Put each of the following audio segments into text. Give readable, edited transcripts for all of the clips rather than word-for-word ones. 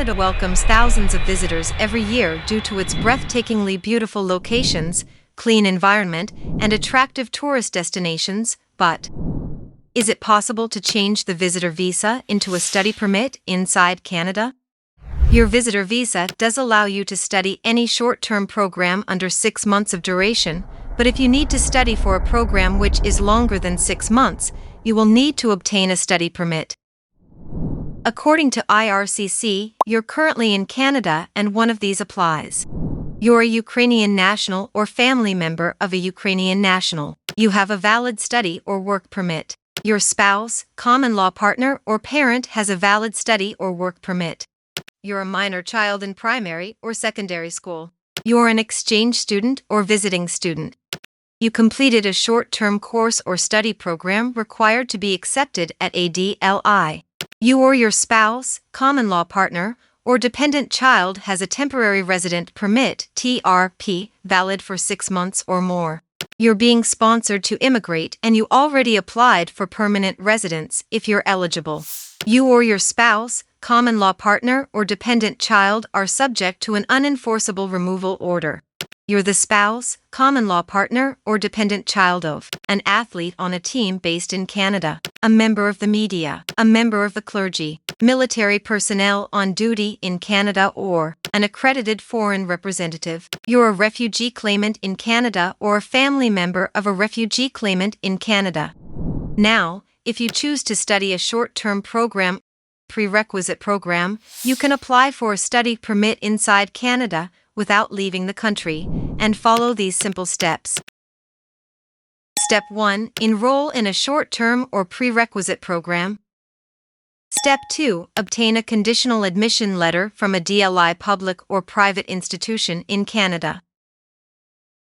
Canada welcomes thousands of visitors every year due to its breathtakingly beautiful locations, clean environment, and attractive tourist destinations, but is it possible to change the visitor visa into a study permit inside Canada? Your visitor visa does allow you to study any short-term program under 6 months of duration, but if you need to study for a program which is longer than 6 months, you will need to obtain a study permit. According to IRCC, you're currently in Canada and one of these applies. You're a Ukrainian national or family member of a Ukrainian national. You have a valid study or work permit. Your spouse, common law partner, or parent has a valid study or work permit. You're a minor child in primary or secondary school. You're an exchange student or visiting student. You completed a short-term course or study program required to be accepted at ADLI. You or your spouse, common law partner, or dependent child has a temporary resident permit (TRP) valid for 6 months or more. You're being sponsored to immigrate and you already applied for permanent residence if you're eligible. You or your spouse, common law partner, or dependent child are subject to an unenforceable removal order. You're the spouse, common law partner, or dependent child of an athlete on a team based in Canada, a member of the media, a member of the clergy, military personnel on duty in Canada, or an accredited foreign representative. You're a refugee claimant in Canada or a family member of a refugee claimant in Canada. Now, if you choose to study a short-term program, prerequisite program, you can apply for a study permit inside Canada without leaving the country, and follow these simple steps. Step 1. Enroll in a short-term or prerequisite program. Step 2. Obtain a conditional admission letter from a DLI public or private institution in Canada.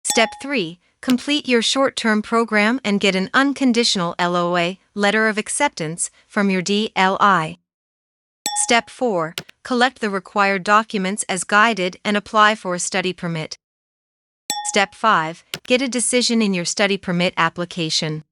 Step 3. Complete your short-term program and get an unconditional LOA, letter of acceptance, from your DLI. Step 4. Collect the required documents as guided and apply for a study permit. Step 5. Get a decision in your study permit application.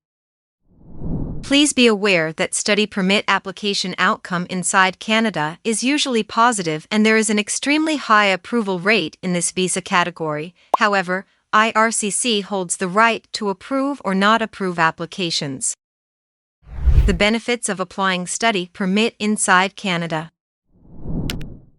Please be aware that study permit application outcome inside Canada is usually positive and there is an extremely high approval rate in this visa category. However, IRCC holds the right to approve or not approve applications. The benefits of applying study permit inside Canada.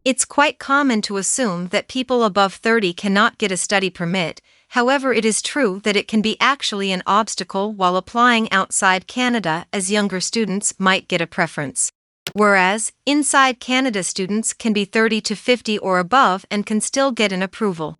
It's quite common to assume that people above 30 cannot get a study permit. However, it is true that it can be actually an obstacle while applying outside Canada, as younger students might get a preference. Whereas, inside Canada students can be 30 to 50 or above and can still get an approval.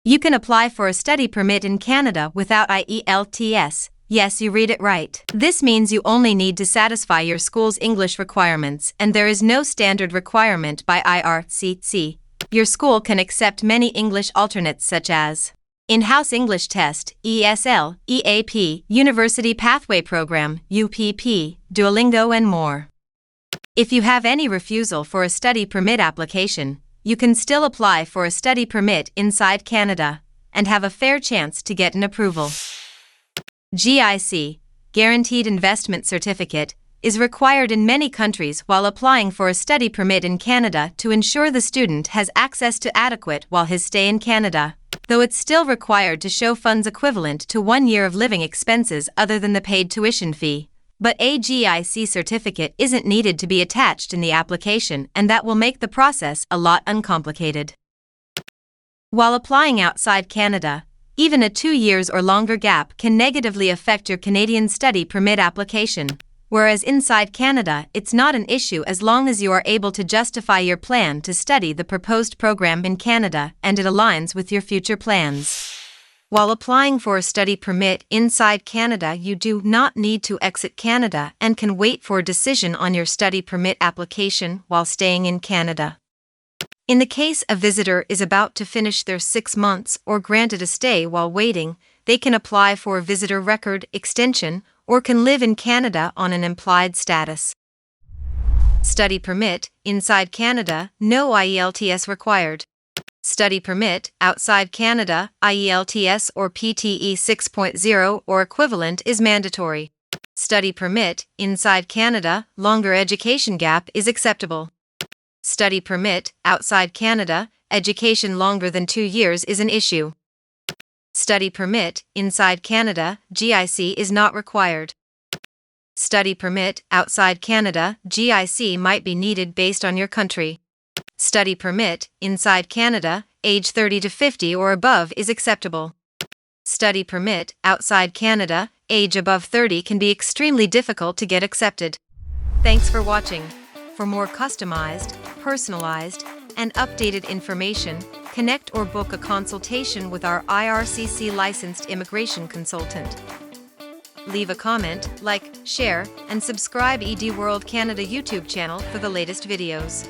You can apply for a study permit in Canada without IELTS. Yes, you read it right. This means you only need to satisfy your school's English requirements and there is no standard requirement by IRCC. Your school can accept many English alternates such as In-House English Test, ESL, EAP, University Pathway Program, UPP, Duolingo and more. If you have any refusal for a study permit application, you can still apply for a study permit inside Canada and have a fair chance to get an approval. GIC, Guaranteed Investment Certificate, is required in many countries while applying for a study permit in Canada to ensure the student has access to adequate while his stay in Canada, though it's still required to show funds equivalent to 1 year of living expenses other than the paid tuition fee. But a GIC certificate isn't needed to be attached in the application, and that will make the process a lot uncomplicated. While applying outside Canada, even a 2 years or longer gap can negatively affect your Canadian study permit application, whereas inside Canada it's not an issue as long as you are able to justify your plan to study the proposed program in Canada and it aligns with your future plans. While applying for a study permit inside Canada, you do not need to exit Canada and can wait for a decision on your study permit application while staying in Canada. In the case a visitor is about to finish their 6 months or granted a stay while waiting, they can apply for a visitor record extension or can live in Canada on an implied status. Study permit, inside Canada, no IELTS required. Study permit, outside Canada, IELTS or PTE 6.0 or equivalent is mandatory. Study permit, inside Canada, longer education gap is acceptable. Study permit, outside Canada, education longer than 2 years is an issue. Study permit, inside Canada, GIC is not required. Study permit, outside Canada, GIC might be needed based on your country. Study permit, inside Canada, age 30 to 50 or above is acceptable. Study permit, outside Canada, age above 30 can be extremely difficult to get accepted. Thanks for watching. For more customized, personalized, and updated information, connect or book a consultation with our IRCC licensed immigration consultant. Leave a comment, like, share, and subscribe Edworld Canada YouTube channel for the latest videos.